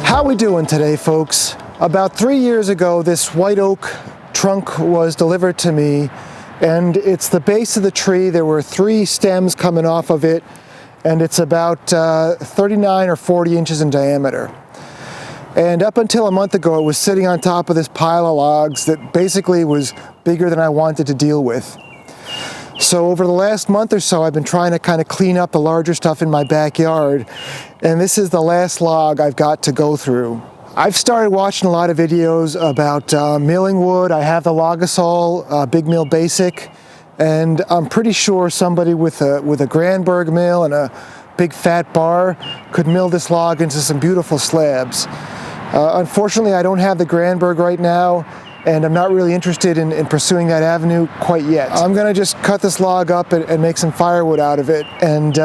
How we doing today, folks? About 3 years ago, this white oak trunk was delivered to me, and it's the base of the tree. There were 3 stems coming off of it, and it's about 39 or 40 inches in diameter. And up until a month ago, it was sitting on top of this pile of logs that basically was bigger than I wanted to deal with. So over the last month or so, I've been trying to kind of clean up the larger stuff in my backyard, and this is the last log I've got to go through. I've started watching a lot of videos about milling wood. I have the Logasol Big Mill Basic, and I'm pretty sure somebody with a Granberg mill and a big fat bar could mill this log into some beautiful slabs. Unfortunately, I don't have the Granberg right now, and I'm not really interested in pursuing that avenue quite yet. I'm gonna just cut this log up and make some firewood out of it, and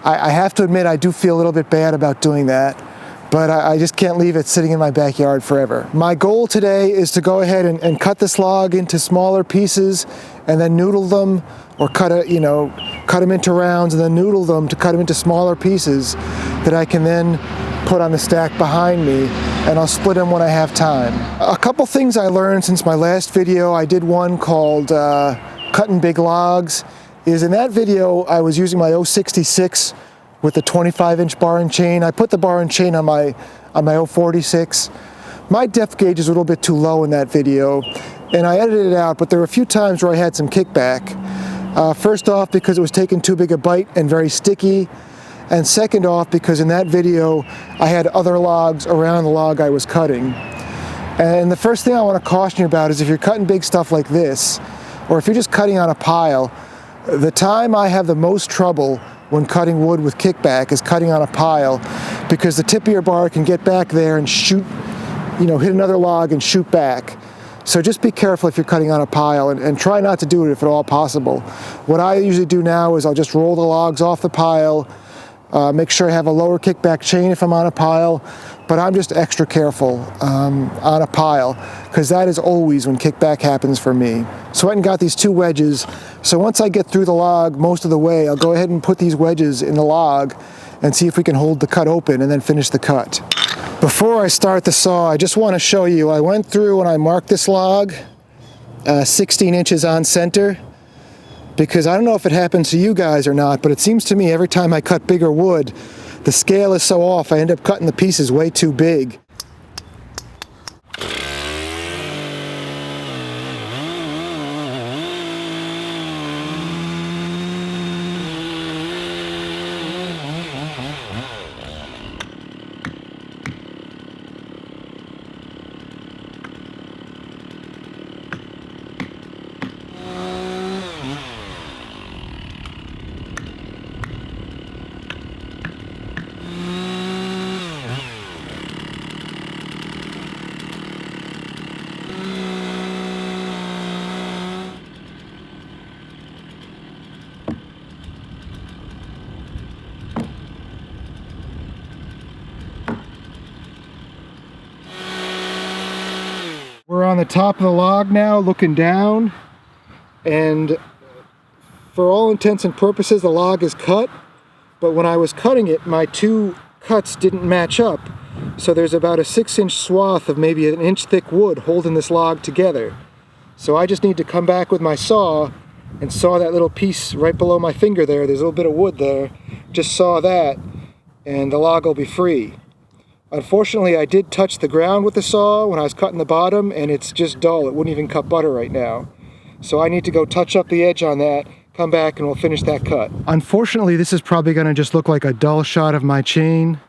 I have to admit I do feel a little bit bad about doing that, but I just can't leave it sitting in my backyard forever. My goal today is to go ahead and cut this log into smaller pieces and then noodle them, or cut them into rounds and then noodle them to cut them into smaller pieces that I can then put on the stack behind me, and I'll split them when I have time. A couple things I learned since my last video. I did one called Cutting Big Logs. In that video I was using my 066 with the 25-inch bar and chain. I put the bar and chain on my 046. My depth gauge is a little bit too low in that video, and I edited it out, but there were a few times where I had some kickback. First off, because it was taking too big a bite and very sticky, and second off, because in that video I had other logs around the log I was cutting. And the first thing I want to caution you about is if you're cutting big stuff like this, or if you're just cutting on a pile, the time I have the most trouble when cutting wood with kickback is cutting on a pile, because the tip of your bar can get back there and shoot, hit another log and shoot back. So just be careful if you're cutting on a pile, and try not to do it if at all possible. What I usually do now is I'll just roll the logs off the pile, make sure I have a lower kickback chain if I'm on a pile, but I'm just extra careful on a pile, because that is always when kickback happens for me. So I went and got these 2 wedges. So once I get through the log most of the way, I'll go ahead and put these wedges in the log and see if we can hold the cut open and then finish the cut. Before I start the saw, I just want to show you, I went through and I marked this log 16 inches on center, because I don't know if it happens to you guys or not, but it seems to me every time I cut bigger wood, the scale is so off, I end up cutting the pieces way too big. We're on the top of the log now, looking down, and for all intents and purposes the log is cut, but when I was cutting it, my 2 cuts didn't match up, so there's about a 6-inch swath of maybe an inch thick wood holding this log together. So I just need to come back with my saw and saw that little piece right below my finger there. There's a little bit of wood there. Just saw that, and the log will be free. Unfortunately, I did touch the ground with the saw when I was cutting the bottom, and it's just dull. It wouldn't even cut butter right now. So I need to go touch up the edge on that, come back, and we'll finish that cut. Unfortunately, this is probably going to just look like a dull shot of my chain.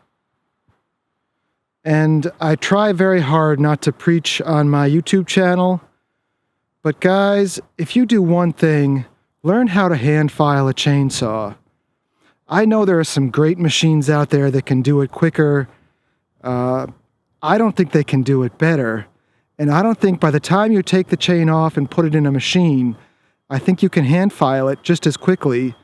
And I try very hard not to preach on my YouTube channel. But guys, if you do one thing, learn how to hand file a chainsaw. I know there are some great machines out there that can do it quicker. I don't think they can do it better, and I don't think by the time you take the chain off and put it in a machine, I think you can hand file it just as quickly.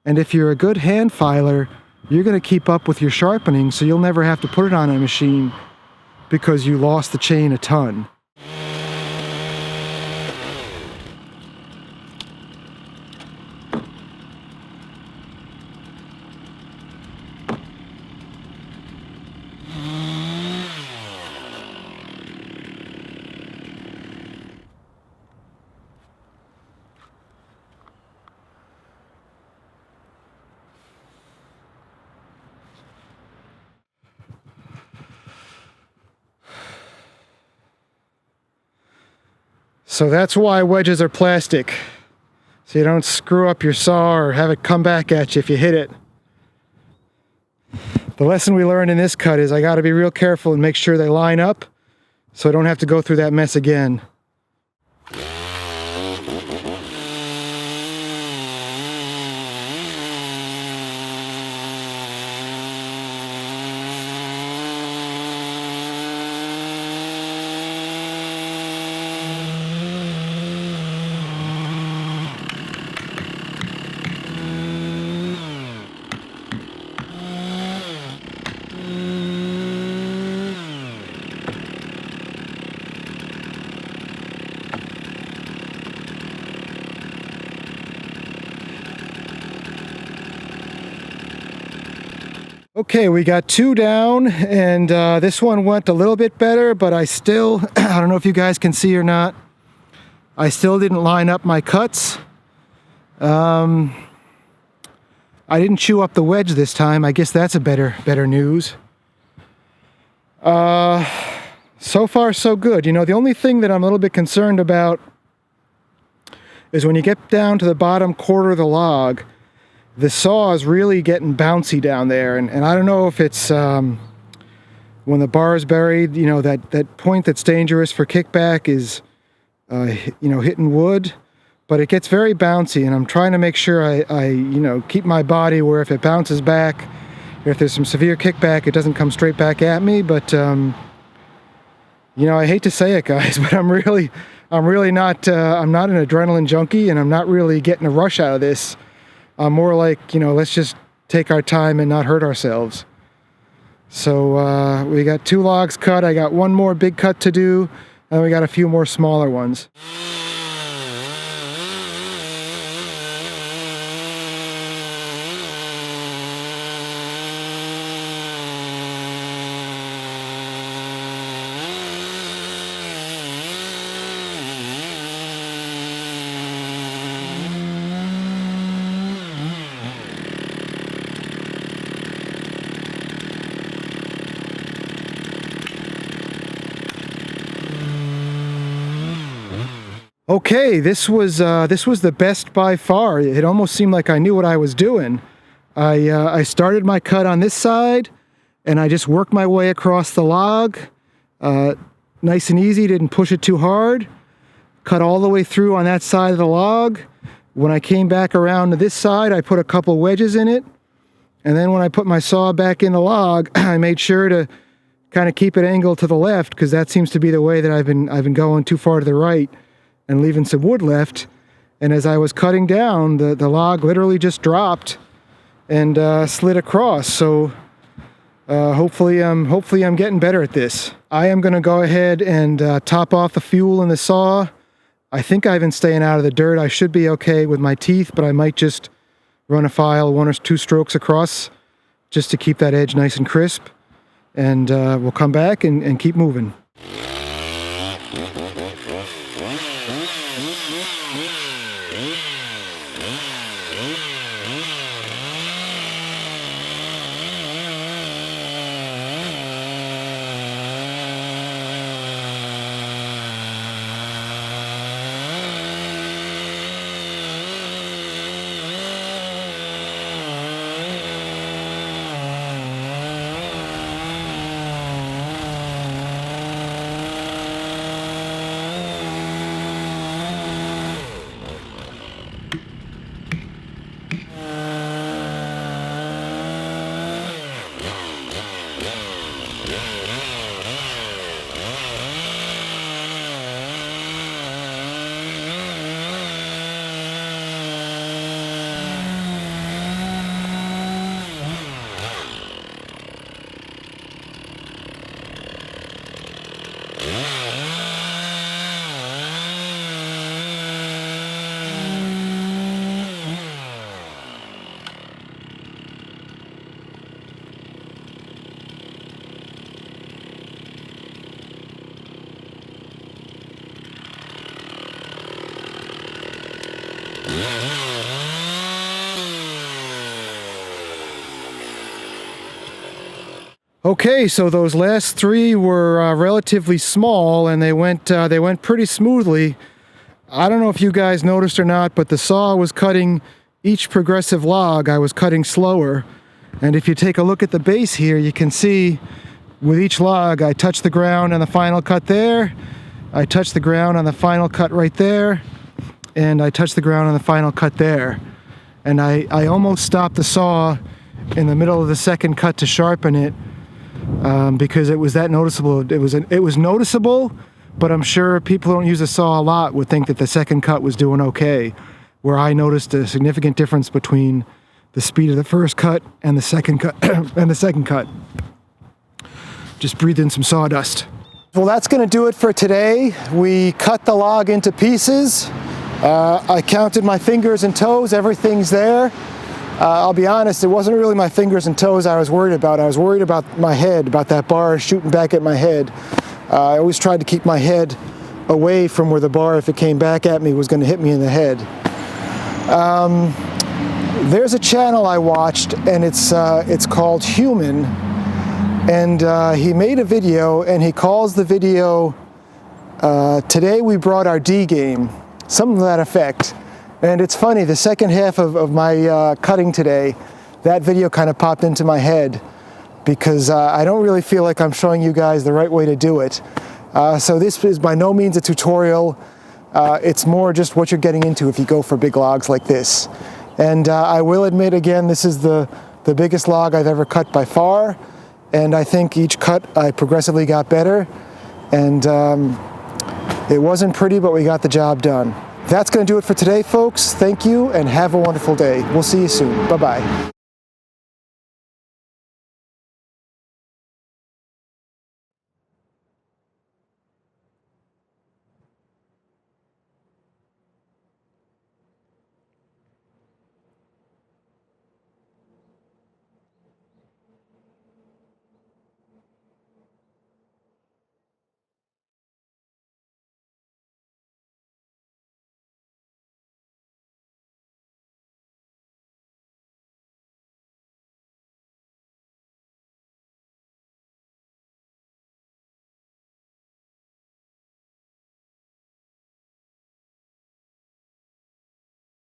And if you're a good hand filer, you're going to keep up with your sharpening, so you'll never have to put it on a machine because you lost the chain a ton. So that's why wedges are plastic. So you don't screw up your saw or have it come back at you if you hit it. The lesson we learned in this cut is I got to be real careful and make sure they line up so I don't have to go through that mess again. Okay, we got 2 down, and this one went a little bit better, but I still, I don't know if you guys can see or not, I still didn't line up my cuts. I didn't chew up the wedge this time. I guess that's a better news. So far so good. You know, the only thing that I'm a little bit concerned about is when you get down to the bottom quarter of the log, the saw is really getting bouncy down there, and I don't know if it's when the bar is buried, you know, that point that's dangerous for kickback is you know, hitting wood, but it gets very bouncy, and I'm trying to make sure I you know, keep my body where if it bounces back, or if there's some severe kickback, it doesn't come straight back at me. But you know, I hate to say it, guys, but I'm really not I'm not an adrenaline junkie, and I'm not really getting a rush out of this. I'm more like, you know, let's just take our time and not hurt ourselves. So we got 2 logs cut. I got 1 more big cut to do, and we got a few more smaller ones. Okay, this was the best by far. It almost seemed like I knew what I was doing. I started my cut on this side, and I just worked my way across the log, nice and easy. Didn't push it too hard. Cut all the way through on that side of the log. When I came back around to this side, I put a couple wedges in it, and then when I put my saw back in the log, I made sure to kind of keep it angled to the left, because that seems to be the way that I've been going too far to the right and leaving some wood left. And as I was cutting down, the log literally just dropped and slid across. So hopefully I'm getting better at this. I am going to go ahead and top off the fuel in the saw. I think I've been staying out of the dirt. I should be okay with my teeth, but I might just run a file 1 or 2 strokes across just to keep that edge nice and crisp. And we'll come back and keep moving. Okay, so those last 3 were relatively small, and they went pretty smoothly. I don't know if you guys noticed or not, but the saw was cutting each progressive log. I was cutting slower. And if you take a look at the base here, you can see with each log, I touch the ground on the final cut there. I touch the ground on the final cut right there. And I touch the ground on the final cut there. And I almost stopped the saw in the middle of the second cut to sharpen it because it was that noticeable. It was noticeable, but I'm sure people who don't use a saw a lot would think that the second cut was doing okay, where I noticed a significant difference between the speed of the first cut and the second cut. Just breathe in some sawdust. Well, that's going to do it for today. We cut the log into pieces. I counted my fingers and toes. Everything's there. I'll be honest, it wasn't really my fingers and toes I was worried about. I was worried about my head, about that bar shooting back at my head. I always tried to keep my head away from where the bar, if it came back at me, was going to hit me in the head. There's a channel I watched, and it's called Human, and he made a video, and he calls the video, Today We Brought Our D Game, something to that effect. And it's funny, the second half of my cutting today, that video kind of popped into my head because I don't really feel like I'm showing you guys the right way to do it. So this is by no means a tutorial. It's more just what you're getting into if you go for big logs like this. And I will admit again, this is the biggest log I've ever cut by far. And I think each cut I progressively got better. And it wasn't pretty, but we got the job done. That's going to do it for today, folks. Thank you and have a wonderful day. We'll see you soon. Bye-bye.